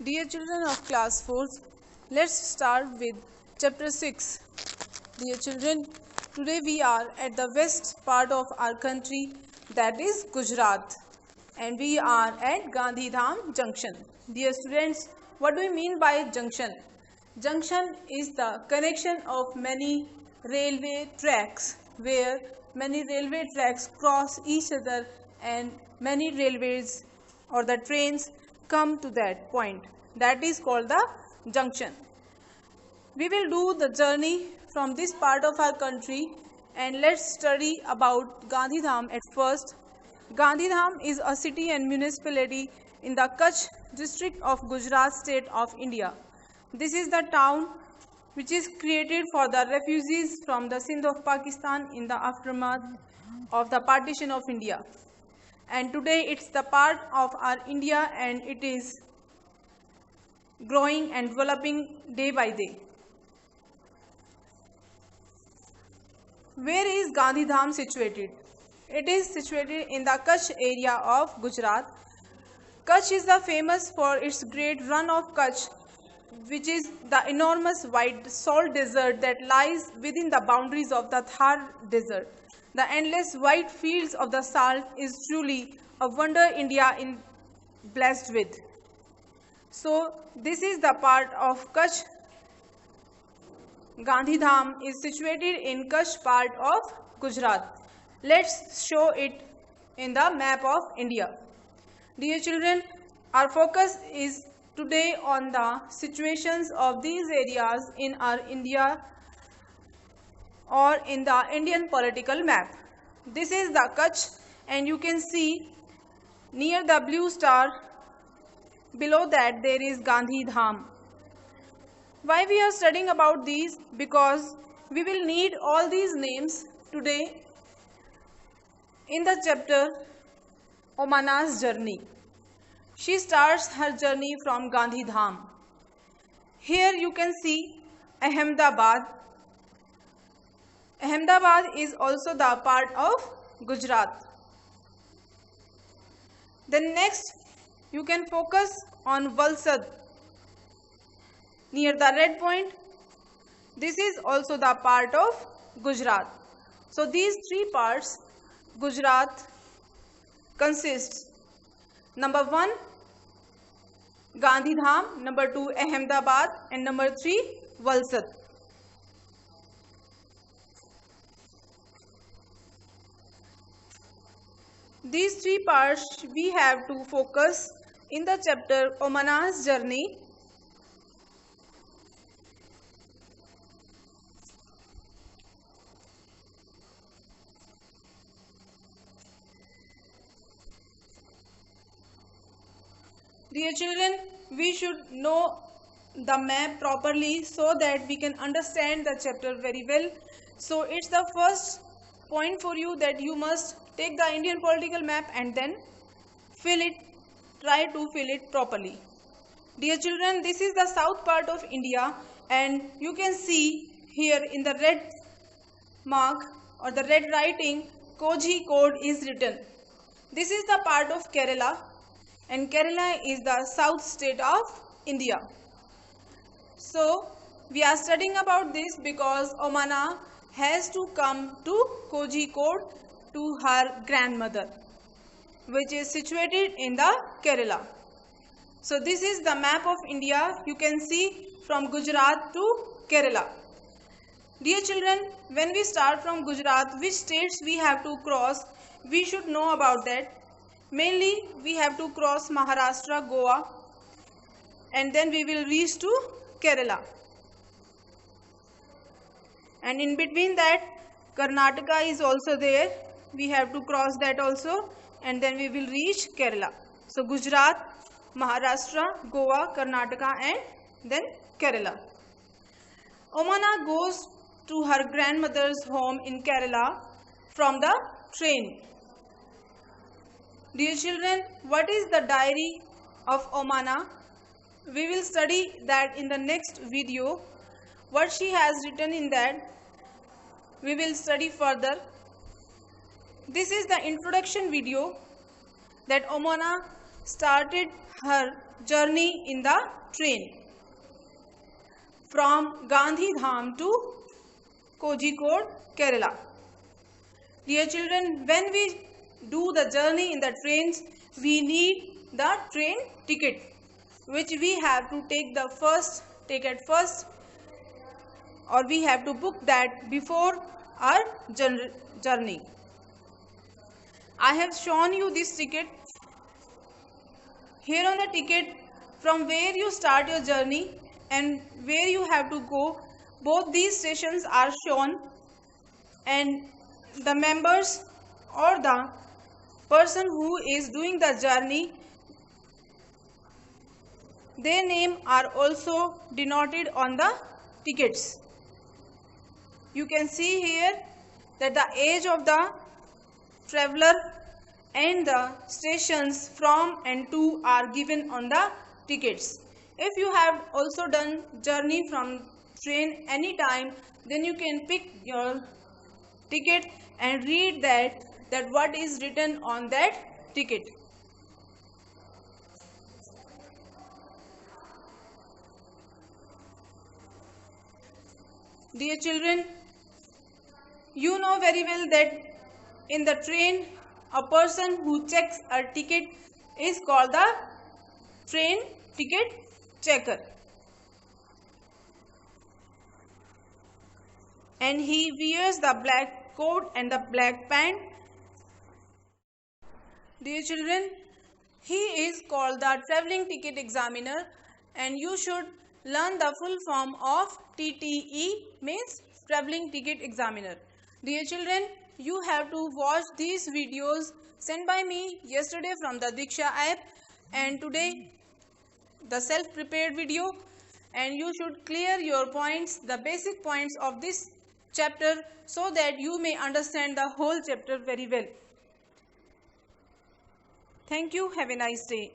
Dear children of class 4, let's start with chapter 6. Dear children, today we are at the west part of our country, that is Gujarat, and we are at Gandhidham Junction. Dear students, what do we mean by junction? Junction is the connection of many railway tracks where many railway tracks cross each other and many railways or the trains come to that point. That is called the junction. We will do the journey from this part of our country and let's study about Gandhidham at first. Gandhidham is a city and municipality in the Kutch district of Gujarat state of India. This is the town which is created for the refugees from the Sindh of Pakistan in the aftermath of the partition of India. And today it's the part of our India and it is growing and developing day by day. Where is Gandhidham situated? It is situated in the Kutch area of Gujarat. Kutch is the famous for its great run of Kutch, which is the enormous white salt desert that lies within the boundaries of the Thar desert. The endless white fields of the salt is truly a wonder India is blessed with. So this is the part of Kutch. Gandhidham is situated in Kutch part of Gujarat. Let's show it in the map of India. Dear children, our focus is today on the situations of these areas in our India or in the Indian political map. This is the Kutch and you can see near the blue star below that there is Gandhidham. Why we are studying about these? Because we will need all these names today in the chapter Omana's journey. She starts her journey from Gandhidham. Here you can see Ahmedabad. Ahmedabad is also the part of Gujarat. Then next you can focus on Valsad near the red point. This is also the part of Gujarat. So these three parts Gujarat consists. Number 1 Gandhidham, number 2 Ahmedabad and number 3 Valsad. These three parts we have to focus in the chapter Omana's journey. Dear children, we should know the map properly so that we can understand the chapter very well. So it's the first point for you that you must take the Indian political map and then try to fill it properly. Dear children, this is the south part of India and you can see here in the red mark or the red writing Kozhikode is written. This is the part of Kerala and Kerala is the south state of India. So we are studying about this because Omana has to come to Kozhikode to her grandmother, which is situated in the Kerala. So this is the map of India. You can see from Gujarat to Kerala. Dear children, when we start from Gujarat, which states we have to cross, we should know about that. Mainly we have to cross Maharashtra, Goa and then we will reach to Kerala. And in between that Karnataka is also there. We have to cross that also and then we will reach Kerala. So Gujarat, Maharashtra, Goa, Karnataka and then Kerala. Omana goes to her grandmother's home in Kerala from the train. Dear children, what is the diary of Omana? We will study that in the next video. What she has written in that, we will study further. This is the introduction video that Omana started her journey in the train from Gandhidham to Kozhikode, Kerala. Dear children, when we do the journey in the trains, we need the train ticket, which we have to take the first ticket first, or we have to book that before our journey. I have shown you this ticket. Here on the ticket, from where you start your journey and where you have to go, both these stations are shown, and the members or the person who is doing the journey, their name are also denoted on the tickets. You can see here that the age of the traveler and the stations from and to are given on the tickets. If you have also done journey from train any time, then you can pick your ticket and read that what is written on that ticket. Dear children, you know very well that in the train, a person who checks a ticket is called the train ticket checker, and he wears the black coat and the black pant. Dear children, he is called the travelling ticket examiner, and you should learn the full form of TTE, means travelling ticket examiner. Dear children, you have to watch these videos sent by me yesterday from the Diksha app, and today the self-prepared video, and you should clear your points, the basic points of this chapter, so that you may understand the whole chapter very well. Thank you. Have a nice day.